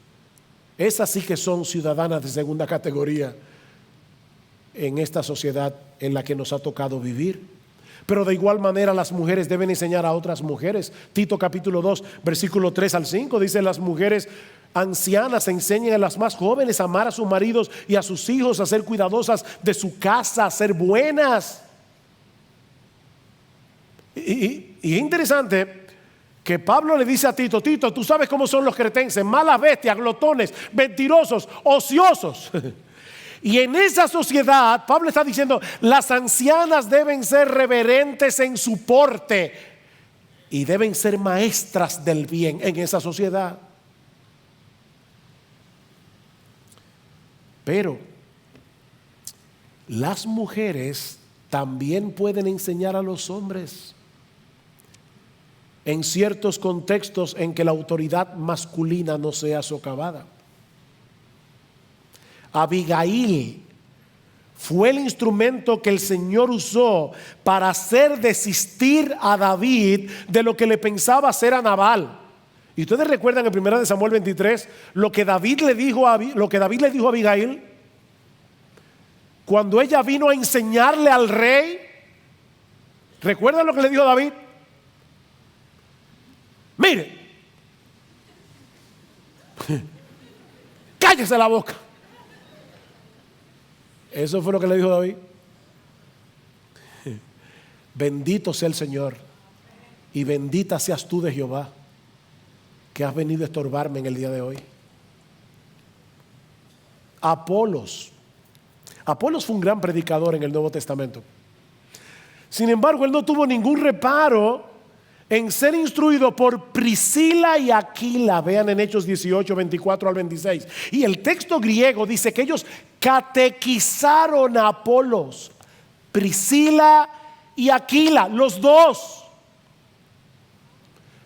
S1: esas sí que son ciudadanas de segunda categoría en esta sociedad en la que nos ha tocado vivir. Pero de igual manera las mujeres deben enseñar a otras mujeres. Tito capítulo 2 versículo 3 al 5 dice: las mujeres ancianas enseñen a las más jóvenes a amar a sus maridos y a sus hijos, a ser cuidadosas de su casa, a ser buenas. Y es interesante que Pablo le dice a Tito: Tito, tú sabes cómo son los cretenses, malas bestias, glotones, mentirosos, ociosos. Y en esa sociedad, Pablo está diciendo, las ancianas deben ser reverentes en su porte y deben ser maestras del bien en esa sociedad. Pero las mujeres también pueden enseñar a los hombres en ciertos contextos en que la autoridad masculina no sea socavada. Abigail fue el instrumento que el Señor usó para hacer desistir a David de lo que le pensaba hacer a Nabal. Y ustedes recuerdan en 1 Samuel 23 lo que David le dijo a Abigail cuando ella vino a enseñarle al rey. ¿Recuerdan lo que le dijo David? Mire, cállese la boca. Eso fue lo que le dijo David. Bendito sea el Señor y bendita seas tú de Jehová, que has venido a estorbarme en el día de hoy. Apolos fue un gran predicador en el Nuevo Testamento. Sin embargo, él no tuvo ningún reparo en ser instruido por Priscila y Aquila. Vean en Hechos 18, 24 al 26. Y el texto griego dice que ellos catequizaron a Apolos, Priscila y Aquila, los dos.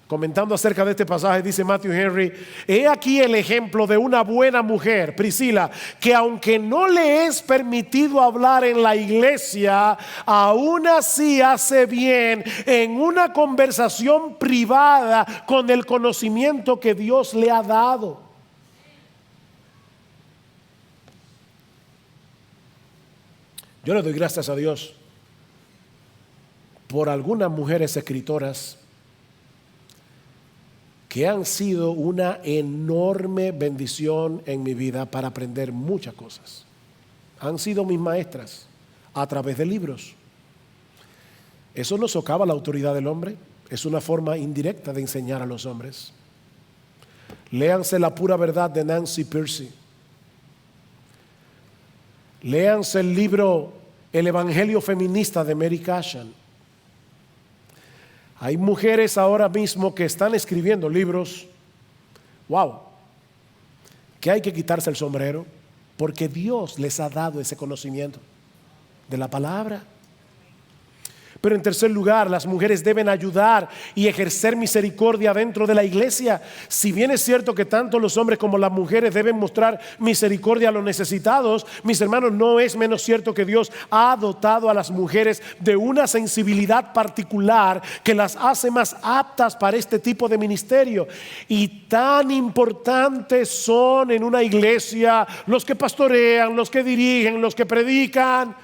S1: Comentando acerca de este pasaje, dice Matthew Henry: he aquí el ejemplo de una buena mujer, Priscila, que aunque no le es permitido hablar en la iglesia, aún así hace bien en una conversación privada con el conocimiento que Dios le ha dado. Yo le doy gracias a Dios por algunas mujeres escritoras que han sido una enorme bendición en mi vida para aprender muchas cosas. Han sido mis maestras a través de libros. Eso no socava la autoridad del hombre, es una forma indirecta de enseñar a los hombres. Léanse La pura verdad de Nancy Pearcey. Léanse el libro El Evangelio feminista de Mary Cashan. Hay mujeres ahora mismo que están escribiendo libros, wow, que hay que quitarse el sombrero, porque Dios les ha dado ese conocimiento de la palabra. Pero en tercer lugar, las mujeres deben ayudar y ejercer misericordia dentro de la iglesia. Si bien es cierto que tanto los hombres como las mujeres deben mostrar misericordia a los necesitados, mis hermanos, no es menos cierto que Dios ha dotado a las mujeres de una sensibilidad particular que las hace más aptas para este tipo de ministerio. Y tan importantes son en una iglesia los que pastorean, los que dirigen, los que predican,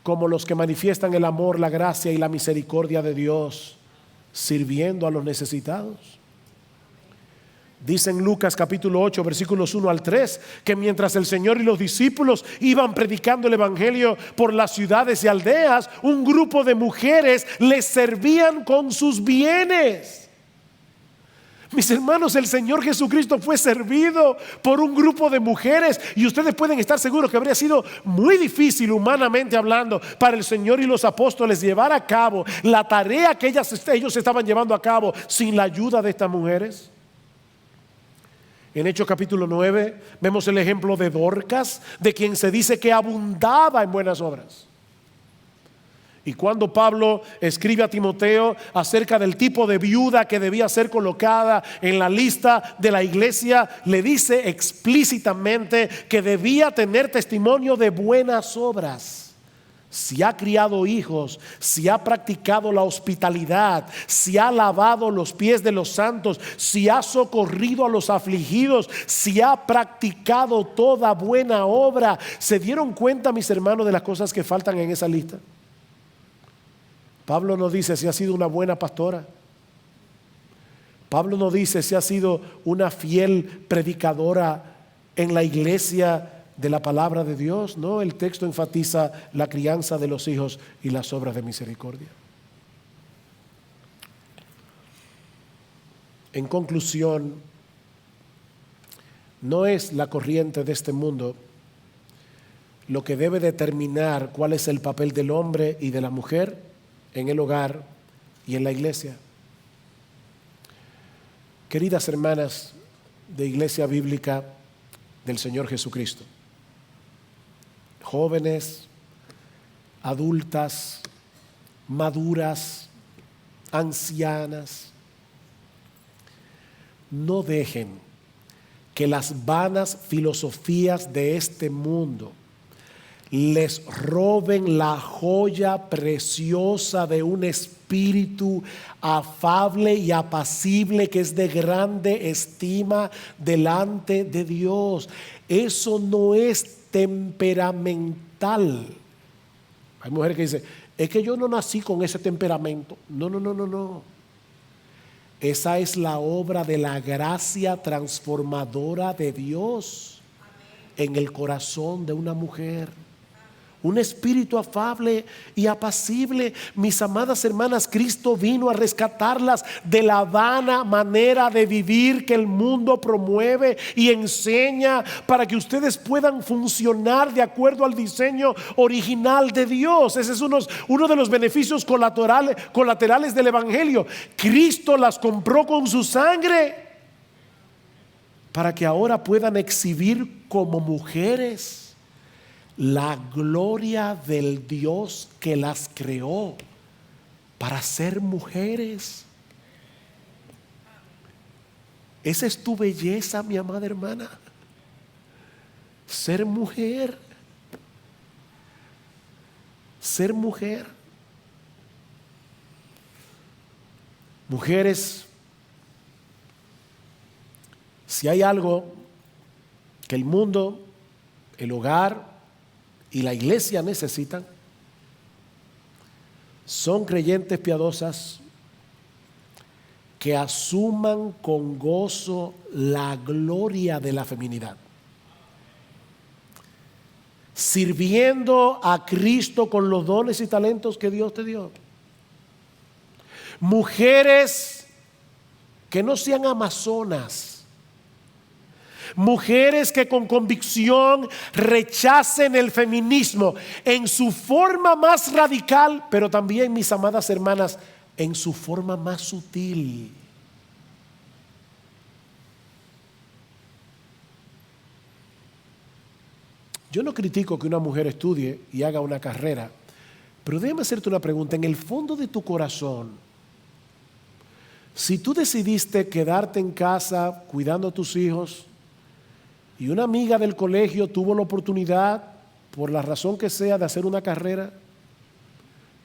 S1: como los que manifiestan el amor, la gracia y la misericordia de Dios, sirviendo a los necesitados. Dice en Lucas capítulo 8 versículos 1 al 3 que mientras el Señor y los discípulos iban predicando el evangelio por las ciudades y aldeas, un grupo de mujeres les servían con sus bienes. Mis hermanos, el Señor Jesucristo fue servido por un grupo de mujeres, y ustedes pueden estar seguros que habría sido muy difícil, humanamente hablando, para el Señor y los apóstoles llevar a cabo la tarea que ellos estaban llevando a cabo sin la ayuda de estas mujeres. En Hechos capítulo 9 vemos el ejemplo de Dorcas, de quien se dice que abundaba en buenas obras. Y cuando Pablo escribe a Timoteo acerca del tipo de viuda que debía ser colocada en la lista de la iglesia, le dice explícitamente que debía tener testimonio de buenas obras. Si ha criado hijos, si ha practicado la hospitalidad, si ha lavado los pies de los santos, si ha socorrido a los afligidos, si ha practicado toda buena obra. ¿Se dieron cuenta, mis hermanos, de las cosas que faltan en esa lista? Pablo no dice si ha sido una buena pastora. Pablo no dice si ha sido una fiel predicadora en la iglesia de la palabra de Dios. No, el texto enfatiza la crianza de los hijos y las obras de misericordia. En conclusión, no es la corriente de este mundo lo que debe determinar cuál es el papel del hombre y de la mujer en el hogar y en la iglesia. Queridas hermanas de Iglesia Bíblica del Señor Jesucristo, jóvenes, adultas, maduras, ancianas, no dejen que las vanas filosofías de este mundo les roben la joya preciosa de un espíritu afable y apacible que es de grande estima delante de Dios. Eso no es temperamental. Hay mujeres que dicen, es que yo no nací con ese temperamento. No. Esa es la obra de la gracia transformadora de Dios en el corazón de una mujer. Un espíritu afable y apacible. Mis amadas hermanas, Cristo vino a rescatarlas de la vana manera de vivir que el mundo promueve y enseña, para que ustedes puedan funcionar de acuerdo al diseño original de Dios. Ese es uno de los beneficios colaterales del Evangelio. Cristo las compró con su sangre para que ahora puedan exhibir como mujeres la gloria del Dios que las creó para ser mujeres. Esa es tu belleza, mi amada hermana. Ser mujer. Ser mujer. Mujeres, si hay algo que el mundo, el hogar y la iglesia necesitan, son creyentes piadosas que asuman con gozo la gloria de la feminidad, sirviendo a Cristo con los dones y talentos que Dios te dio. Mujeres que no sean amazonas, mujeres que con convicción rechacen el feminismo en su forma más radical, pero también, mis amadas hermanas, en su forma más sutil. Yo no critico que una mujer estudie y haga una carrera, Pero déjame hacerte una pregunta. En el fondo de tu corazón, si tú decidiste quedarte en casa cuidando a tus hijos y una amiga del colegio tuvo la oportunidad, por la razón que sea, de hacer una carrera,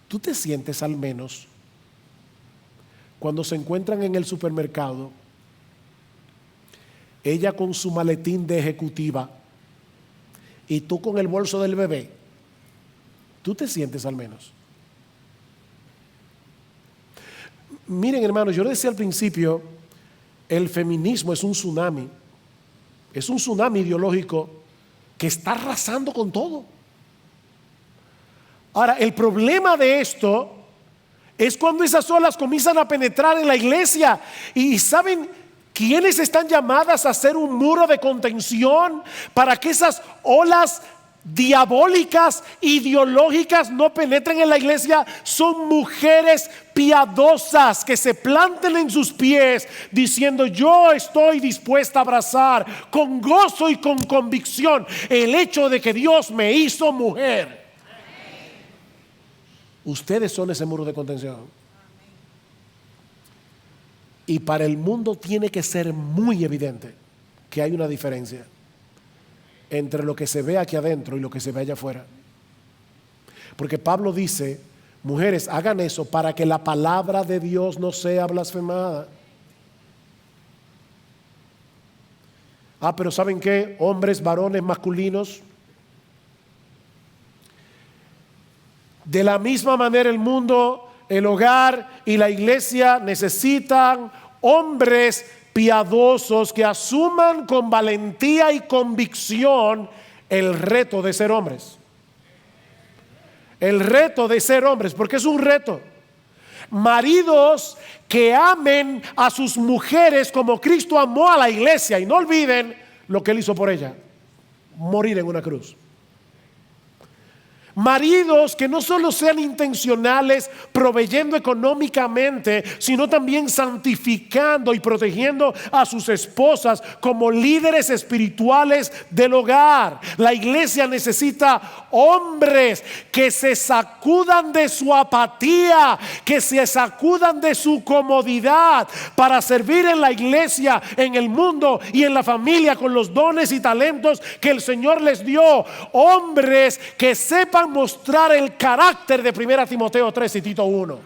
S1: tú te sientes al menos cuando se encuentran en el supermercado, ella con su maletín de ejecutiva y tú con el bolso del bebé, tú te sientes al menos. Miren, hermanos, yo les decía al principio, el feminismo es un tsunami ideológico que está arrasando con todo. Ahora, el problema de esto es cuando esas olas comienzan a penetrar en la iglesia. Y ¿saben quiénes están llamadas a hacer un muro de contención para que esas olas diabólicas, ideológicas no penetren en la iglesia? Son mujeres piadosas que se planten en sus pies diciendo: yo estoy dispuesta a abrazar con gozo y con convicción el hecho de que Dios me hizo mujer. Ustedes son ese muro de contención. Y para el mundo tiene que ser muy evidente que hay una diferencia entre lo que se ve aquí adentro y lo que se ve allá afuera. Porque Pablo dice: mujeres, hagan eso para que la palabra de Dios no sea blasfemada. Pero ¿saben qué? Hombres, varones, masculinos. De la misma manera el mundo, el hogar y la iglesia necesitan hombres piadosos que asuman con valentía y convicción el reto de ser hombres. El reto de ser hombres, porque es un reto. Maridos que amen a sus mujeres como Cristo amó a la iglesia, y no olviden lo que Él hizo por ella: morir en una cruz. Maridos que no solo sean intencionales proveyendo económicamente, sino también santificando y protegiendo a sus esposas como líderes espirituales del hogar. La iglesia necesita hombres que se sacudan de su apatía, que se sacudan de su comodidad para servir en la iglesia, en el mundo y en la familia con los dones y talentos que el Señor les dio. Hombres que sepan mostrar el carácter de 1 Timoteo 3 y Tito 1.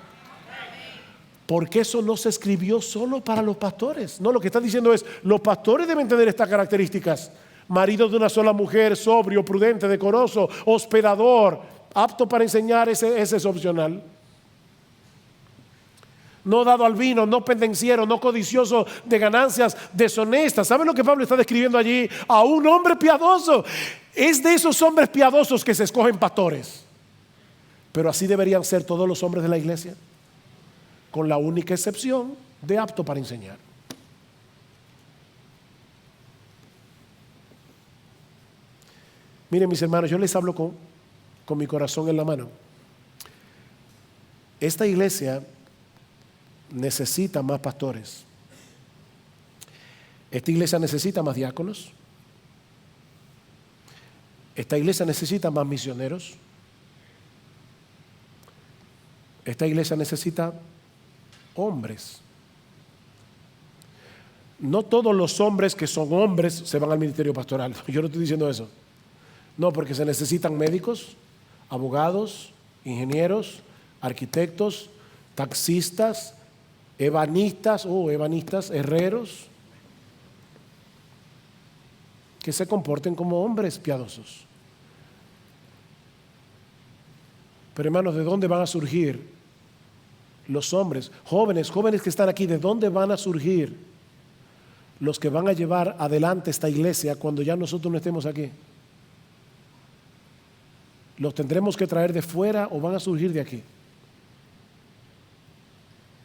S1: Porque eso no se escribió solo para los pastores. No, lo que está diciendo es: los pastores deben tener estas características: marido de una sola mujer, sobrio, prudente, decoroso, hospedador, apto para enseñar. Ese es opcional. No dado al vino, no pendenciero, no codicioso de ganancias deshonestas. ¿Saben lo que Pablo está describiendo allí? A un hombre piadoso. Es de esos hombres piadosos que se escogen pastores. Pero así deberían ser todos los hombres de la iglesia, con la única excepción de apto para enseñar. Miren, mis hermanos, yo les hablo con mi corazón en la mano. Esta iglesia necesita más pastores. Esta iglesia necesita más diáconos. Esta iglesia necesita más misioneros. Esta iglesia necesita hombres. No todos los hombres que son hombres se van al ministerio pastoral. Yo no estoy diciendo eso. No, porque se necesitan médicos, abogados, ingenieros, arquitectos, taxistas, ebanistas, herreros, que se comporten como hombres piadosos. Pero hermanos, ¿de dónde van a surgir los hombres, jóvenes que están aquí? ¿De dónde van a surgir los que van a llevar adelante esta iglesia cuando ya nosotros no estemos aquí? ¿Los tendremos que traer de fuera o van a surgir de aquí?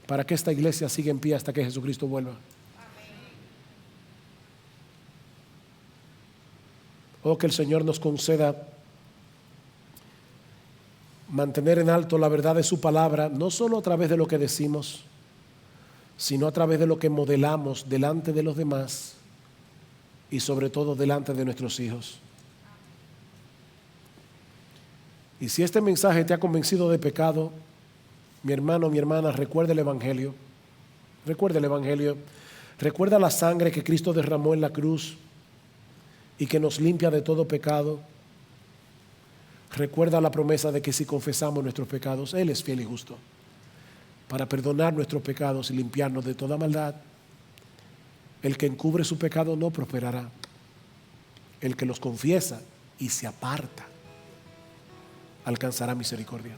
S1: Para que esta iglesia siga en pie hasta que Jesucristo vuelva. Oh, que el Señor nos conceda mantener en alto la verdad de su palabra, no solo a través de lo que decimos, sino a través de lo que modelamos delante de los demás y sobre todo delante de nuestros hijos. Y si este mensaje te ha convencido de pecado, mi hermano, mi hermana, recuerda el Evangelio. Recuerda el Evangelio. Recuerda la sangre que Cristo derramó en la cruz y que nos limpia de todo pecado. Recuerda la promesa de que si confesamos nuestros pecados, Él es fiel y justo para perdonar nuestros pecados y limpiarnos de toda maldad. El que encubre su pecado no prosperará. El que los confiesa y se aparta alcanzará misericordia.